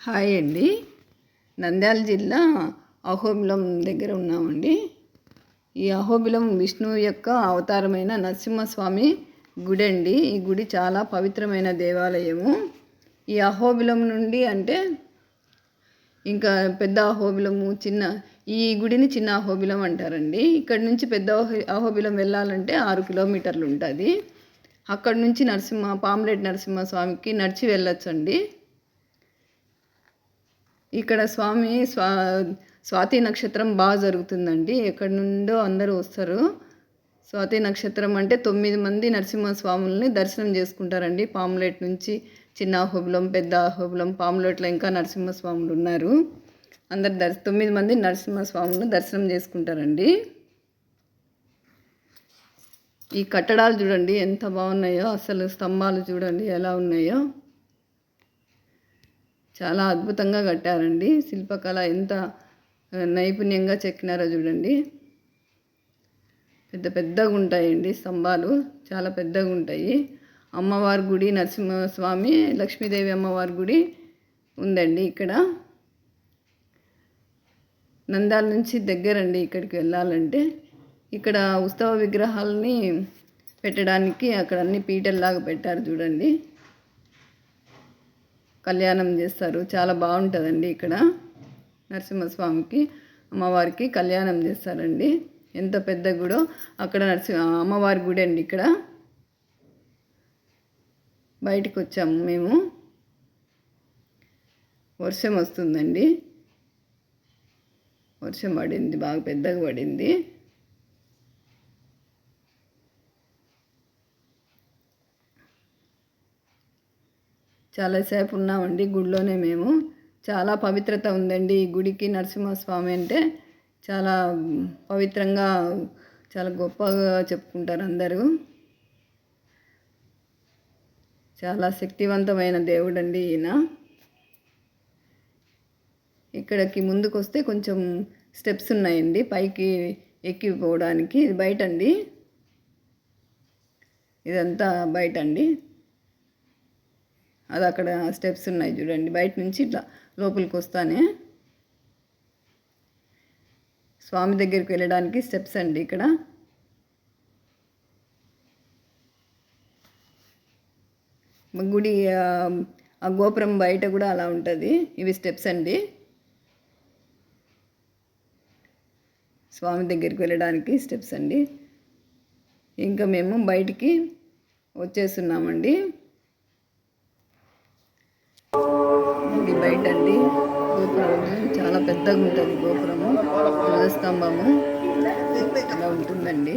Hi అండి. నంద్యాల జిల్లా అహోబిలం దగ్గర ఉన్నామండి. ఈ అహోబిలం విష్ణువు యొక్క అవతారమైన నరసింహస్వామి గుడి అండి. ఈ గుడి చాలా పవిత్రమైన దేవాలయము. ఈ అహోబిలం నుండి అంటే ఇంకా పెద్ద అహోబిలము, ఈ గుడిని చిన్న అహోబిలం అంటారండి. ఇక్కడ నుంచి పెద్ద అహోబిలం వెళ్ళాలంటే 6 కిలోమీటర్లు ఉంటుంది. అక్కడ నుంచి పాములేటి నరసింహస్వామికి నడిచి వెళ్ళొచ్చండి. ఇక్కడ స్వాతి నక్షత్రం బాగా జరుగుతుందండి. ఎక్కడి నుండో అందరూ వస్తారు. స్వాతి నక్షత్రం అంటే 9 మంది నరసింహస్వాములని దర్శనం చేసుకుంటారండి. పాములేట్ నుంచి చిన్న అహోబిలం, పెద్ద అహోబిలం, పాములేట్లో ఇంకా నరసింహస్వాములు ఉన్నారు. అందరు 9 మంది నరసింహస్వాములను దర్శనం చేసుకుంటారండి. ఈ కట్టడాలు చూడండి ఎంత బాగున్నాయో, అసలు స్తంభాలు చూడండి ఎలా ఉన్నాయో. చాలా అద్భుతంగా కట్టారండి. శిల్పకళ ఎంత నైపుణ్యంగా చెక్కినారో చూడండి. పెద్ద పెద్దగా ఉంటాయండి స్తంభాలు, చాలా పెద్దగా ఉంటాయి. అమ్మవారి గుడి, నరసింహస్వామి, లక్ష్మీదేవి అమ్మవారి గుడి ఉందండి ఇక్కడ. నంద్యాల నుంచి దగ్గరండి ఇక్కడికి వెళ్ళాలంటే. ఇక్కడ ఉత్సవ విగ్రహాలని పెట్టడానికి అక్కడ అన్ని పీటల్లాగా పెట్టారు చూడండి. కళ్యాణం చేస్తారు, చాలా బాగుంటుందండి. ఇక్కడ నరసింహస్వామికి అమ్మవారికి కళ్యాణం చేస్తారండి. ఎంత పెద్ద గుడో అక్కడ అమ్మవారి గుడి అండి. ఇక్కడ బయటికి వచ్చాము మేము. వర్షం వస్తుందండి, వర్షం పడింది, బాగా పెద్దగా పడింది. చాలాసేపు ఉన్నామండి గుడిలోనే మేము. చాలా పవిత్రత ఉందండి ఈ గుడికి. నరసింహస్వామి అంటే చాలా పవిత్రంగా, చాలా గొప్పగా చెప్పుకుంటారు అందరూ. చాలా శక్తివంతమైన దేవుడు అండి ఈయన. ఇక్కడికి ముందుకు వస్తే కొంచెం స్టెప్స్ ఉన్నాయండి పైకి ఎక్కిపోవడానికి. ఇది బయట అండి, ఇదంతా బయట అండి. అది అక్కడ స్టెప్స్ ఉన్నాయి చూడండి. బయట నుంచి ఇట్లా లోపలికి వస్తానే స్వామి దగ్గరికి వెళ్ళడానికి స్టెప్స్ అండి ఇక్కడ. గుడి ఆ గోపురం బయట కూడా అలా ఉంటుంది. ఇవి స్టెప్స్ అండి స్వామి దగ్గరికి వెళ్ళడానికి స్టెప్స్ అండి. ఇంకా మేము బయటికి వచ్చేస్తున్నామండి. ఇది బయట అండి. గోపురం చాలా పెద్దగా ఉంటుంది. గోపురము, ధ్వజస్తంభము ఇలా ఉంటుందండి.